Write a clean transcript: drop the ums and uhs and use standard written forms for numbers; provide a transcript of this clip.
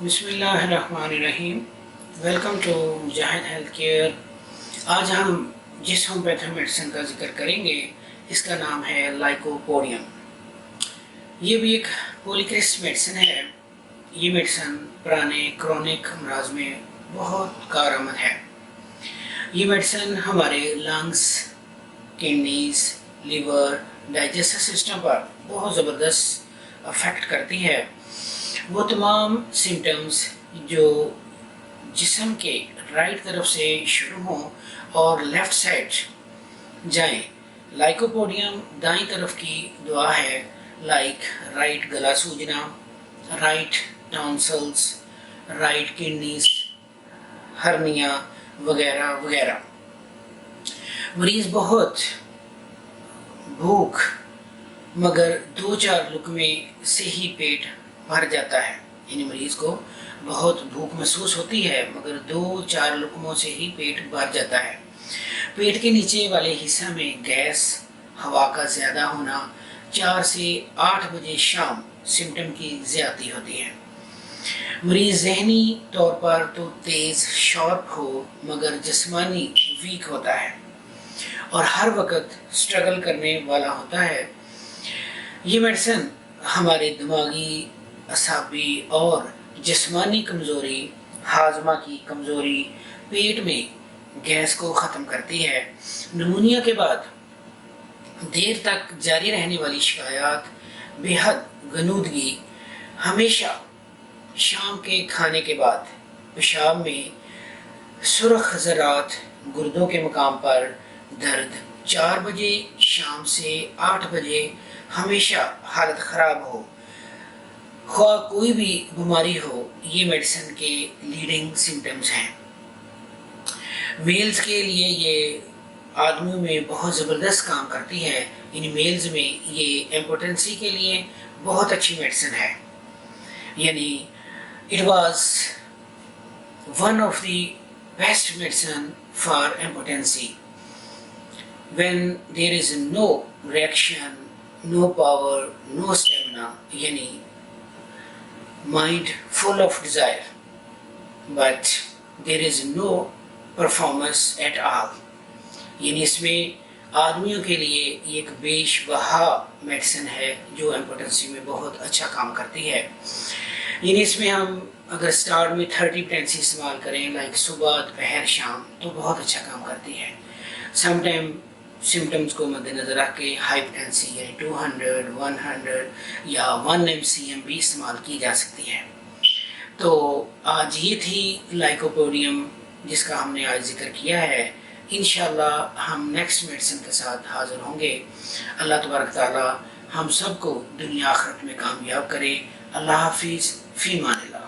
بسم اللہ الرحمن الرحیم. Welcome to Mujahid health care. آج ہم جس ہومیوپیتھی میڈیسن کا ذکر کریں گے اس کا نام ہے لائکوپوڈیم. یہ بھی ایک پولیکریس میڈیسن ہے. یہ میڈیسن پرانے کرونک امراض میں بہت کارآمد ہے. یہ میڈیسن ہمارے lungs, kidneys, liver, digestive system پر بہت زبردست افیکٹ کرتی ہے. وہ تمام سمٹمز جو جسم کے رائٹ طرف سے شروع ہوں اور لیفٹ سائڈ جائیں. لائکوپوڈیم دائیں طرف کی دعا ہے، لائک رائٹ گلا سوجنا، رائٹ ٹانسلز، رائٹ کڈنیز، ہرنیا وغیرہ وغیرہ. مریض بہت بھوک مگر 2-4 لقمے سے ہی پیٹ بھر جاتا ہے. یعنی مریض کو بہت بھوک محسوس ہوتی ہے مگر 2-4 لقموں سے ہی پیٹ بھر جاتا ہے. پیٹ کے نیچے والے حصہ میں گیس، ہوا کا زیادہ ہونا، 4 سے 8 بجے شام سمٹم کی زیادتی ہوتی ہے. مریض ذہنی طور پر تو تیز شارپ ہو مگر جسمانی ویک ہوتا ہے اور ہر وقت سٹرگل کرنے والا ہوتا ہے. یہ میڈیسن ہمارے دماغی، اعصابی اور جسمانی کمزوری، ہاضمہ کی کمزوری، پیٹ میں گیس کو ختم کرتی ہے. نمونیا کے بعد دیر تک جاری رہنے والی شکایات، بے حد غنودگی، ہمیشہ شام کے کھانے کے بعد پیشاب میں سرخ ذرات، گردوں کے مقام پر درد، 4 بجے شام سے 8 بجے ہمیشہ حالت خراب ہو، خواہ کوئی بھی بیماری ہو، یہ میڈیسن کے لیڈنگ سمٹمز ہیں. میلز کے لیے یہ آدمیوں میں بہت زبردست کام کرتی ہے. یعنی میلز میں یہ امپوٹنسی کے لیے بہت اچھی میڈیسن ہے. یعنی it was one of the best medicine for impotency. when there is no reaction, no power, no stamina, یعنی mind full of desire but there is no performance at all. یعنی اس میں آدمیوں کے لیے ایک بیش بہا میڈیسن ہے جو امپوٹنسی میں بہت اچھا کام کرتی ہے. یعنی اس میں ہم اگر سٹارٹ میں 30 پوٹینسی استعمال کریں، لائک صبح، دوپہر، شام، تو بہت اچھا کام کرتی ہے. سم ٹائم سمٹمز کو مد نظر رکھ کے ہائی پوٹینسی یعنی 200، 100 یا 1 MCM بھی استعمال کی جا سکتی ہے. تو آج یہ تھی لائکوپوڈیم جس کا ہم نے آج ذکر کیا ہے. انشاءاللہ ہم نیکسٹ میڈیسن کے ساتھ حاضر ہوں گے. اللہ تبارک تعالی ہم سب کو دنیا آخرت میں کامیاب کرے. اللہ حافظ، فی امان اللہ.